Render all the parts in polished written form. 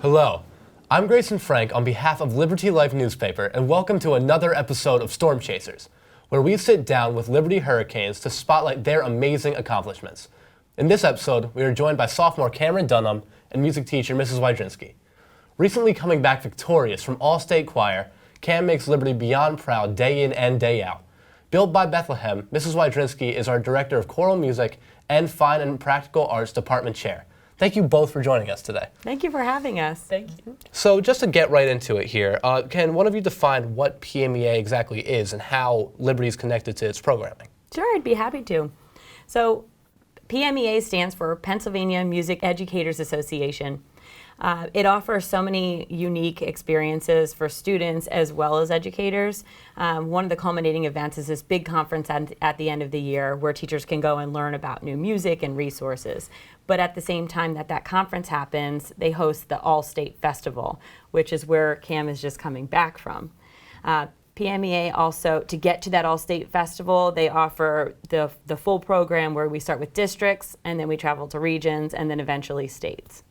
Hello, I'm Gracen Frank on behalf of Liberty Life newspaper, and welcome to another episode of Storm Chasers, where we sit down with Liberty Hurricanes to spotlight their amazing accomplishments. In this episode, we are joined by sophomore Cameron Dunham and music teacher Mrs. Wydrzynski. Recently coming back victorious from All-State Choir, Cam makes Liberty beyond proud day in and day out. Billed by Bethlehem, Mrs. Wydrzynski is our Director of Choral Music and Fine and Practical Arts Department Chair. Thank you both for joining us today. Thank you for having us. Thank you. So just to get right into it here, can one of you define what PMEA exactly is and how Liberty is connected to its programming? Sure, I'd be happy to. So PMEA stands for Pennsylvania Music Educators Association. It offers so many unique experiences for students as well as educators. One of the culminating events is this big conference at the end of the year where teachers can go and learn about new music and resources. But at the same time that conference happens, they host the All-State Festival, which is where Cam is just coming back from. PMEA also, to get to that All-State Festival, they offer the full program where we start with districts, and then we travel to regions, and then eventually states.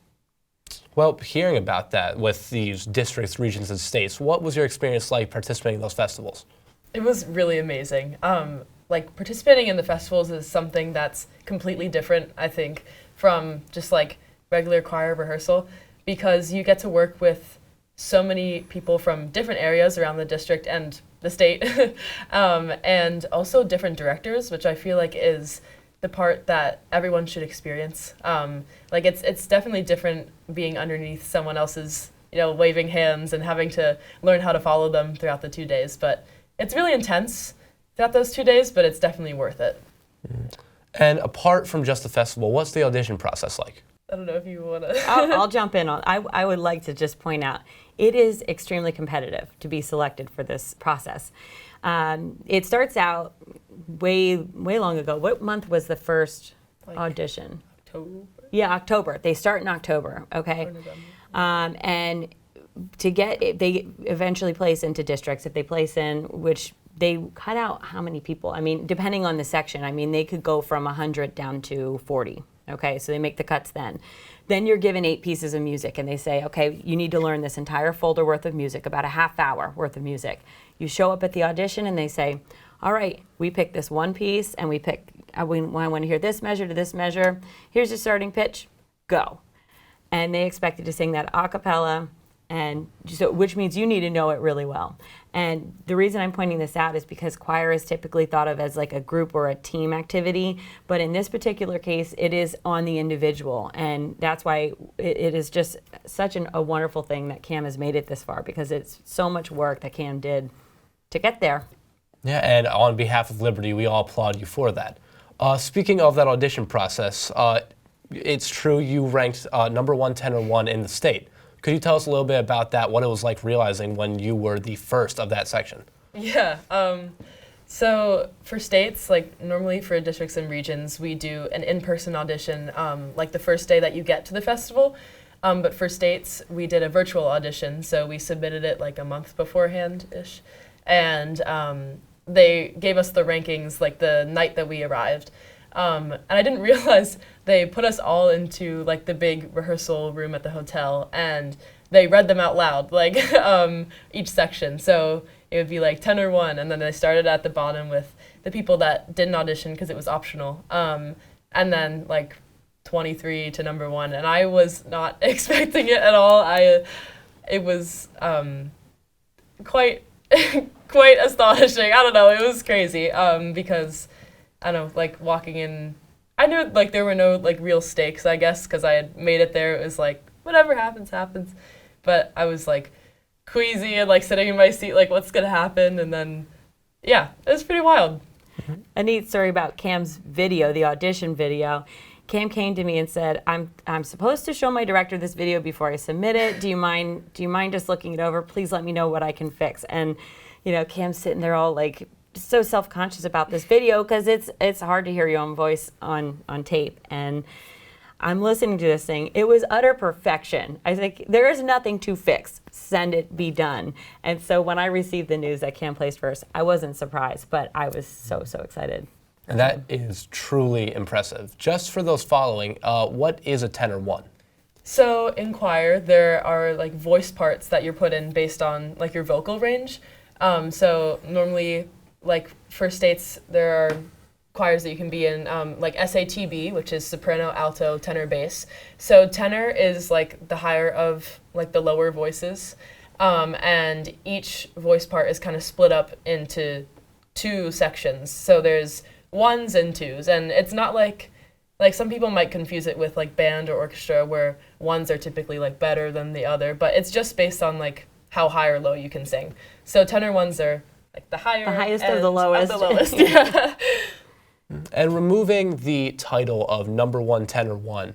Well, hearing about that with these districts, regions, and states, what was your experience like participating in those festivals? It was really amazing. Participating in the festivals is something that's completely different, I think, from just like regular choir rehearsal, because you get to work with so many people from different areas around the district and the state, and also different directors, which I feel like is the part that everyone should experience. It's definitely different being underneath someone else's, waving hands and having to learn how to follow them throughout the 2 days. But it's really intense throughout those 2 days, but it's definitely worth it. And apart from just the festival, what's the audition process like? I don't know if you want to. I'll jump in on. I would like to just point out it is extremely competitive to be selected for this process. It starts out way long ago. What month was the first audition? October. Yeah, October. They start in October. Okay, and to get they eventually place into districts. If they place in which. They cut out how many people? I mean, depending on the section, they could go from 100 down to 40. Okay, so they make the cuts then. Then you're given 8 pieces of music, and they say, okay, you need to learn this entire folder worth of music, about a half hour worth of music. You show up at the audition, and they say, all right, we pick this one piece, and I want to hear this measure to this measure. Here's your starting pitch, go. And they expect you to sing that a cappella, and so, which means you need to know it really well. And the reason I'm pointing this out is because choir is typically thought of as like a group or a team activity, but in this particular case, it is on the individual, and that's why it is just such a wonderful thing that Cam has made it this far, because it's so much work that Cam did to get there. Yeah, and on behalf of Liberty, we all applaud you for that. Speaking of that audition process, it's true you ranked #1 Tenor 1 in the state. Could you tell us a little bit about that, what it was like realizing when you were the first of that section? Yeah, so for states, normally for districts and regions, we do an in-person audition, the first day that you get to the festival. But for states, we did a virtual audition, so we submitted it a month beforehand-ish. And they gave us the rankings the night that we arrived. And I didn't realize they put us all into the big rehearsal room at the hotel, and they read them out loud, each section. So it would be tenor 1, and then they started at the bottom with the people that didn't audition because it was optional. And then 23 to #1, and I was not expecting it at all. It was quite quite astonishing. I don't know, it was crazy because I don't know, walking in, I knew there were no real stakes, I guess, because I had made it there. It was whatever happens, happens. But I was queasy and sitting in my seat, what's gonna happen? And then, yeah, it was pretty wild. A neat story about Cam's video, the audition video. Cam came to me and said, I'm supposed to show my director this video before I submit it. Do you mind just looking it over? Please let me know what I can fix. And Cam's sitting there all so self-conscious about this video because it's hard to hear your own voice on tape. And I'm listening to this thing. It was utter perfection. I was like, there is nothing to fix. Send it, be done. And so when I received the news that Cam placed first, I wasn't surprised, but I was so excited. And that is truly impressive. Just for those following, what is a tenor one? So in choir, there are like voice parts that you're put in based on like your vocal range. So normally, like for states, there are choirs that you can be in, like SATB, which is soprano, alto, tenor, bass. So tenor is like the higher of like the lower voices, and each voice part is kind of split up into 2 sections. So there's ones and twos, and it's not like some people might confuse it with like band or orchestra, where ones are typically like better than the other, but it's just based on like how high or low you can sing. So tenor ones are like the highest of the lowest. Yeah. And removing the title of number 1 tenor 1,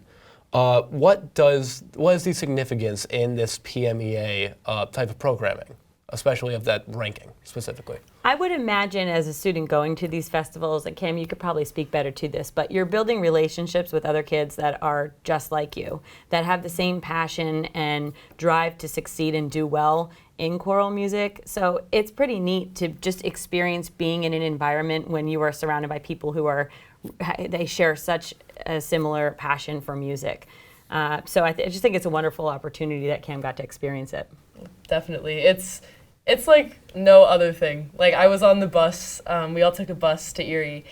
what is the significance in this PMEA type of programming, especially of that ranking specifically? I would imagine as a student going to these festivals, and Cam, you could probably speak better to this, but you're building relationships with other kids that are just like you, that have the same passion and drive to succeed and do well in choral music. So it's pretty neat to just experience being in an environment when you are surrounded by people who they share such a similar passion for music. So I just think it's a wonderful opportunity that Cam got to experience it. Definitely. It's like no other thing. Like I was on the bus, we all took a bus to Erie,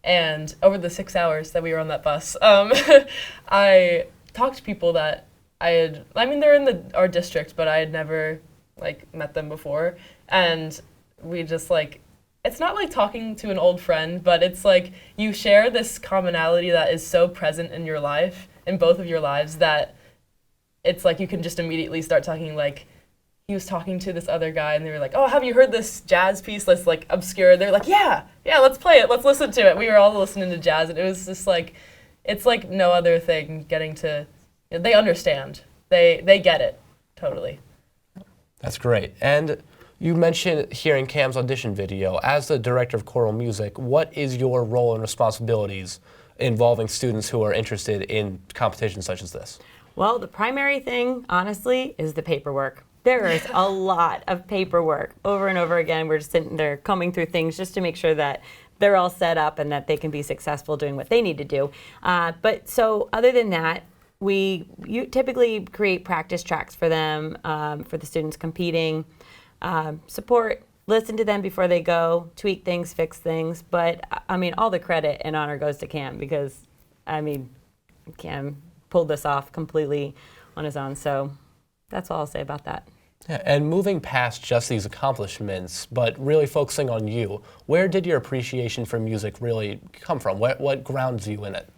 and over the 6 hours that we were on that bus, I talked to people that they're in our district, but I had never like met them before. And we just like, it's not like talking to an old friend, but it's like you share this commonality that is so present in your life, in both of your lives, that it's like you can just immediately start talking. Like he was talking to this other guy and they were like, oh, have you heard this jazz piece that's like obscure? They're like, yeah, let's play it, let's listen to it. We were all listening to jazz, and it was just like, it's like no other thing getting to, they understand, they get it totally. That's great. And you mentioned hearing Cam's audition video. As the director of choral music, what is your role and responsibilities involving students who are interested in competitions such as this? Well, the primary thing, honestly, is the paperwork. There is a lot of paperwork over and over again. We're just sitting there combing through things just to make sure that they're all set up and that they can be successful doing what they need to do. But so other than that, you typically create practice tracks for them, for the students competing, support, listen to them before they go, tweak things, fix things. But I mean, all the credit and honor goes to Cam, because I mean, Cam pulled this off completely on his own. So that's all I'll say about that. Yeah, and moving past just these accomplishments, but really focusing on you, where did your appreciation for music really come from? What grounds you in it?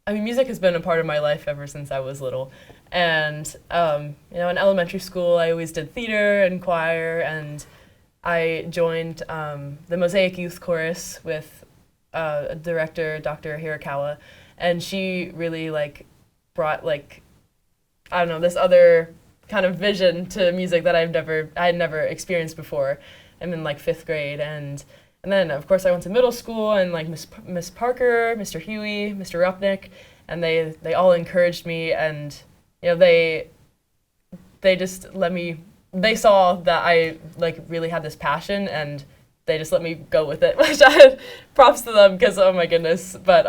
I mean, music has been a part of my life ever since I was little. And, in elementary school, I always did theater and choir, and I joined the Mosaic Youth Chorus with a director, Dr. Hirakawa, and she really, brought, this other kind of vision to music that I had never experienced before. I'm in, 5th grade, and then, of course, I went to middle school, and Miss Parker, Mr. Huey, Mr. Rupnick, and they all encouraged me, and they just let me. They saw that I really had this passion, and they just let me go with it. Which props to them, because oh my goodness. But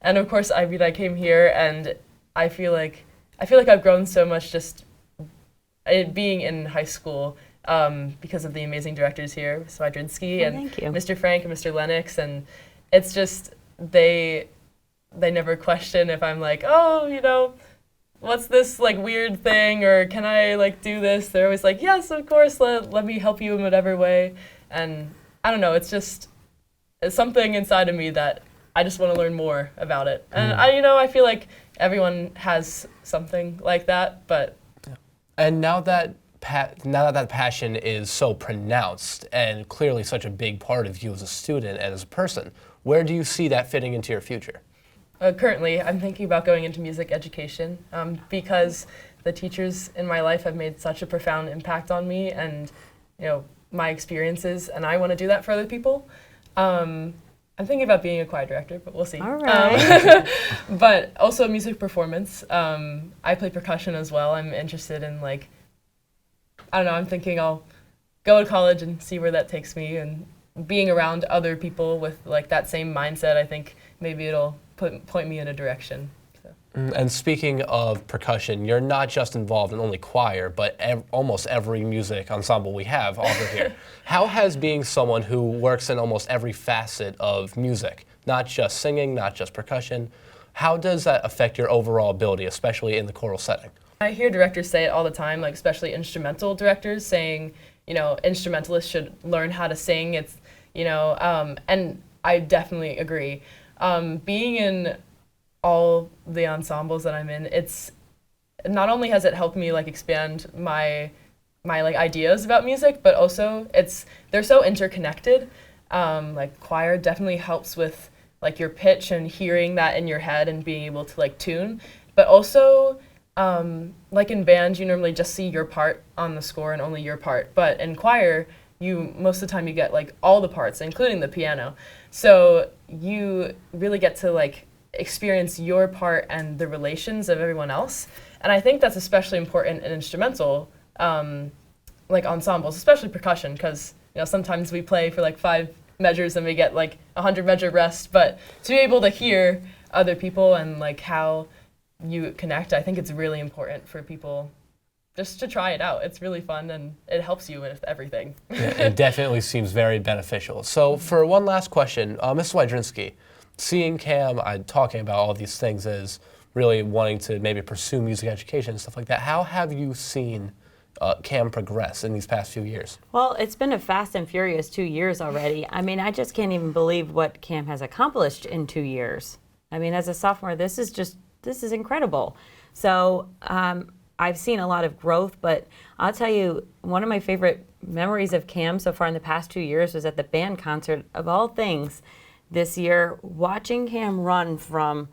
and of course, I came here, and I feel like I've grown so much just being in high school. Because of the amazing directors here, Ms. Wydrzynski and Mr. Frank and Mr. Lennox, and it's just they never question if I'm what's this weird thing, or can I do this? They're always like, yes, of course, let me help you in whatever way. And I don't know, it's something inside of me that I just want to learn more about it. And I feel like everyone has something like that, but and now that that passion is so pronounced and clearly such a big part of you as a student and as a person, where do you see that fitting into your future? Currently, I'm thinking about going into music education because the teachers in my life have made such a profound impact on me and my experiences, and I want to do that for other people. I'm thinking about being a choir director, but we'll see. All right. But also music performance. I play percussion as well. I'm interested in like, I don't know, I'm thinking I'll go to college and see where that takes me, and being around other people with like that same mindset, I think maybe it'll point me in a direction. So. And speaking of percussion, you're not just involved in only choir, but almost every music ensemble we have over here. How has being someone who works in almost every facet of music, not just singing, not just percussion, how does that affect your overall ability, especially in the choral setting? I hear directors say it all the time, like especially instrumental directors saying, you know, instrumentalists should learn how to sing. It's, you know, and I definitely agree. Being in all the ensembles that I'm in, it's not only has it helped me like expand my like ideas about music, but also they're so interconnected. Like choir definitely helps with like your pitch and hearing that in your head and being able to like tune, but also like in band, you normally just see your part on the score and only your part. But in choir, most of the time you get like all the parts, including the piano. So you really get to like experience your part and the relations of everyone else. And I think that's especially important in instrumental like ensembles, especially percussion, because you know sometimes we play for like 5 measures and we get like 100 measure rest. But to be able to hear other people and like how you connect, I think it's really important for people just to try it out. It's really fun and it helps you with everything. Yeah, it definitely seems very beneficial. So for one last question, Ms. Wydrzynski, seeing Cam talking about all these things as really wanting to maybe pursue music education and stuff like that, how have you seen Cam progress in these past few years? Well, it's been a fast and furious 2 years already. I mean, I just can't even believe what Cam has accomplished in 2 years. I mean, as a sophomore, this is incredible. So I've seen a lot of growth, but I'll tell you, one of my favorite memories of Cam so far in the past 2 years was at the band concert, of all things, this year, watching Cam run from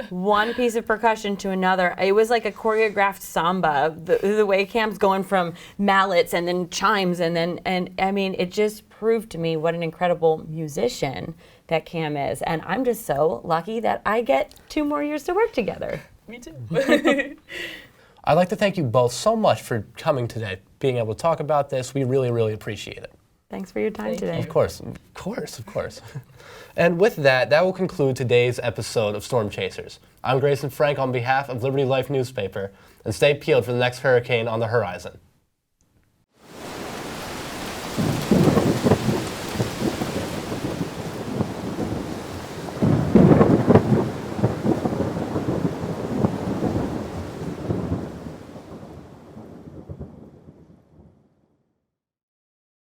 one piece of percussion to another. It was like a choreographed samba, the way Cam's going from mallets and then chimes, and I mean, it just proved to me what an incredible musician that Cam is. And I'm just so lucky that I get 2 more years to work together. Me too. I'd like to thank you both so much for coming today, being able to talk about this. We really, really appreciate it. Thanks for your time today. Of course. And with that will conclude today's episode of Storm Chasers. I'm Gracen Frank on behalf of Liberty Life newspaper, and stay peeled for the next hurricane on the horizon.